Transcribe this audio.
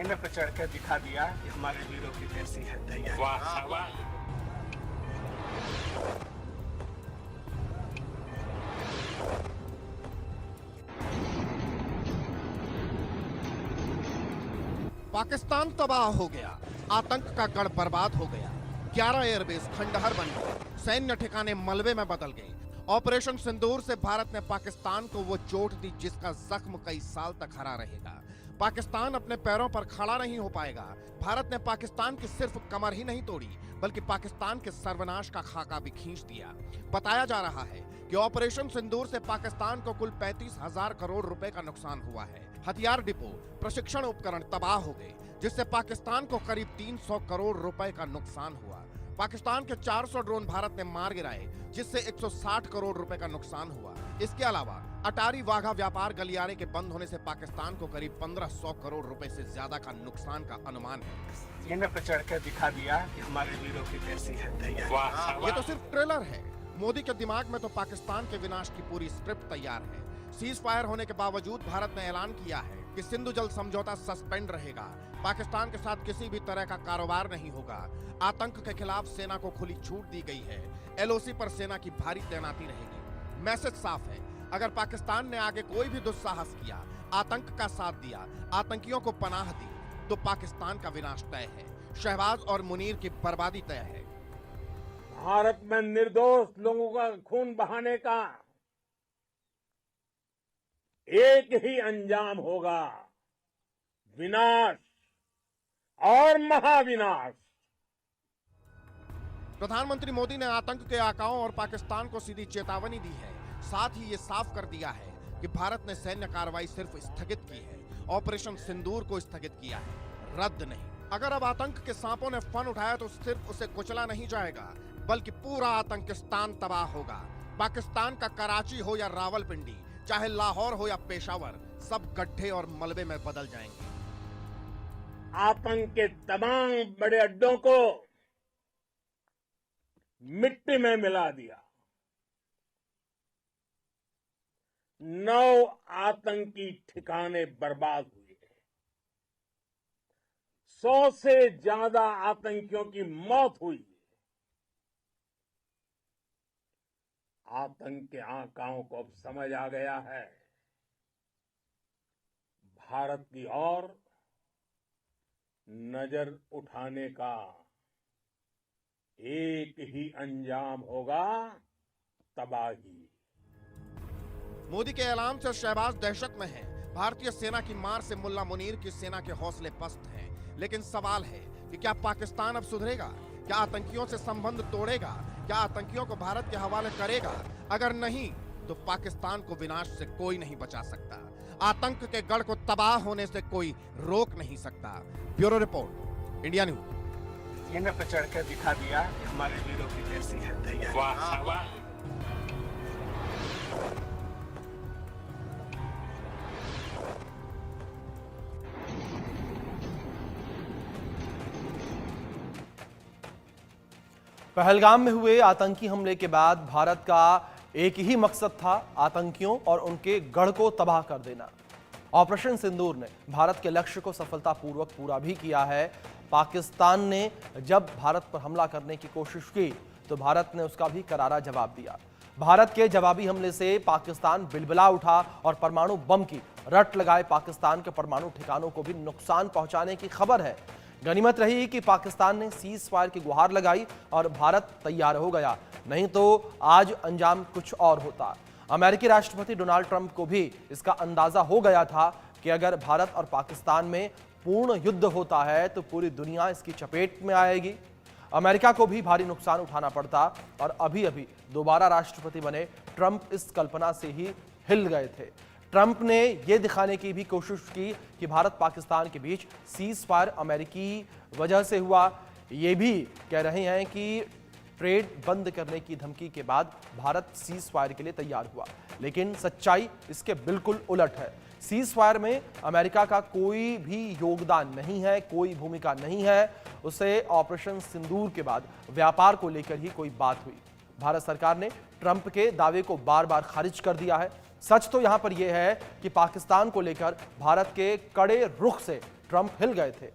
ने पे चढ़कर दिखा दिया कि हमारे वीरों की कैसी है तैयारी। वाह वाह। पाकिस्तान तबाह हो गया, आतंक का गढ़ बर्बाद हो गया, 11 एयरबेस खंडहर बन गए, सैन्य ठिकाने मलबे में बदल गए। ऑपरेशन सिंदूर से भारत ने पाकिस्तान को वो चोट दी जिसका जख्म कई साल तक हरा रहेगा। पाकिस्तान अपने पैरों पर खड़ा नहीं हो पाएगा। भारत ने पाकिस्तान की सिर्फ कमर ही नहीं तोड़ी बल्कि पाकिस्तान के सर्वनाश का खाका भी खींच दिया। बताया जा रहा है कि ऑपरेशन सिंदूर से पाकिस्तान को कुल 35,000 करोड़ रुपए का नुकसान हुआ है। हथियार डिपो, प्रशिक्षण उपकरण तबाह हो गए, जिससे पाकिस्तान को करीब 300 करोड़ रुपए का नुकसान हुआ। पाकिस्तान के 400 ड्रोन भारत ने मार गिराए, जिससे 160 करोड़ रुपए का नुकसान हुआ। इसके अलावा अटारी वाघा व्यापार गलियारे के बंद होने से पाकिस्तान को करीब 1500 करोड़ रुपए से ज्यादा का नुकसान का अनुमान है। ने पे चढ़कर दिखा दिया कि हमारे वीरों की कैसी है तैयारी। वाह ये तो सिर्फ ट्रेलर है। मोदी के दिमाग में तो पाकिस्तान के विनाश की पूरी स्क्रिप्ट तैयार है। सीज फायर होने के बावजूद भारत ने ऐलान किया है कि सिंधु जल समझौता सस्पेंड रहेगा। पाकिस्तान के साथ किसी भी तरह का कारोबार नहीं होगा। आतंक के खिलाफ सेना को खुली छूट दी गई है। एलओसी पर सेना की भारी तैनाती रहेगी। मैसेज साफ है, अगर पाकिस्तान ने आगे कोई भी दुस्साहस किया, आतंक का साथ दिया, आतंकियों को पनाह दी, तो पाकिस्तान का विनाश तय है। शहबाज और मुनीर की बर्बादी तय है। भारत में निर्दोष लोगों का खून बहाने का एक ही अंजाम होगा, विनाश और महाविनाश। प्रधानमंत्री मोदी ने आतंक के आकाओं और पाकिस्तान को सीधी चेतावनी दी है। साथ ही ये साफ कर दिया है कि भारत ने सैन्य कार्रवाई सिर्फ स्थगित की है, ऑपरेशन सिंदूर को स्थगित किया है, रद्द नहीं। अगर अब आतंक के सांपों ने फन उठाया तो सिर्फ उसे कुचला नहीं जाएगा, बल्कि पूरा आतंकिस्तान तबाह होगा। पाकिस्तान का कराची हो या रावलपिंडी, चाहे लाहौर हो या पेशावर, सब गड्ढे और मलबे में बदल जाएंगे। आतंक के तमाम बड़े अड्डों को मिट्टी में मिला दिया। 9 आतंकी ठिकाने बर्बाद हुए। 100 से ज्यादा आतंकियों की मौत हुई। आतंक के आकाओं को अब समझ आ गया है, भारत की ओर नजर उठाने का एक ही अंजाम होगा, तबाही। मोदी के ऐलान से शहबाज दहशत में है। भारतीय सेना की मार से मुल्ला मुनीर की सेना के हौसले पस्त हैं। लेकिन सवाल है कि क्या पाकिस्तान अब सुधरेगा? क्या आतंकियों से संबंध तोड़ेगा? क्या आतंकियों को भारत के हवाले करेगा? अगर नहीं तो पाकिस्तान को विनाश से कोई नहीं बचा सकता। आतंक के गढ़ को तबाह होने से कोई रोक नहीं सकता। Bureau report, India news. ने पे चढ़कर दिखा दिया कि हमारे वीरों की कैसी है तैयारी। वाह वाह। पहलगाम में हुए आतंकी हमले के बाद भारत का एक ही मकसद था, आतंकियों और उनके गढ़ को तबाह कर देना। ऑपरेशन सिंदूर ने भारत के लक्ष्य को सफलतापूर्वक पूरा भी किया है। पाकिस्तान ने जब भारत पर हमला करने की कोशिश की तो भारत ने उसका भी करारा जवाब दिया। भारत के जवाबी हमले से पाकिस्तान बिलबिला उठा और परमाणु बम की रट लगाए पाकिस्तान के परमाणु ठिकानों को भी नुकसान पहुंचाने की खबर है। गनीमत रही कि पाकिस्तान ने सीज फायर की गुहार लगाई और भारत तैयार हो गया, नहीं तो आज अंजाम कुछ और होता। अमेरिकी राष्ट्रपति डोनाल्ड ट्रंप को भी इसका अंदाजा हो गया था कि अगर भारत और पाकिस्तान में पूर्ण युद्ध होता है तो पूरी दुनिया इसकी चपेट में आएगी। अमेरिका को भी भारी नुकसान उठाना पड़ता और अभी अभी दोबारा राष्ट्रपति बने ट्रंप इस कल्पना से ही हिल गए थे। ट्रंप ने यह दिखाने की भी कोशिश की कि भारत पाकिस्तान के बीच सीज फायर अमेरिकी वजह से हुआ। ये भी कह रहे हैं कि ट्रेड बंद करने की धमकी के बाद भारत सीज फायर के लिए तैयार हुआ, लेकिन सच्चाई इसके बिल्कुल उलट है। सीज फायर में अमेरिका का कोई भी योगदान नहीं है, कोई भूमिका नहीं है। उसे ऑपरेशन सिंदूर के बाद व्यापार को लेकर ही कोई बात हुई। भारत सरकार ने ट्रंप के दावे को बार बार खारिज कर दिया है। सच तो यहां पर यह है कि पाकिस्तान को लेकर भारत के कड़े रुख से ट्रंप हिल गए थे।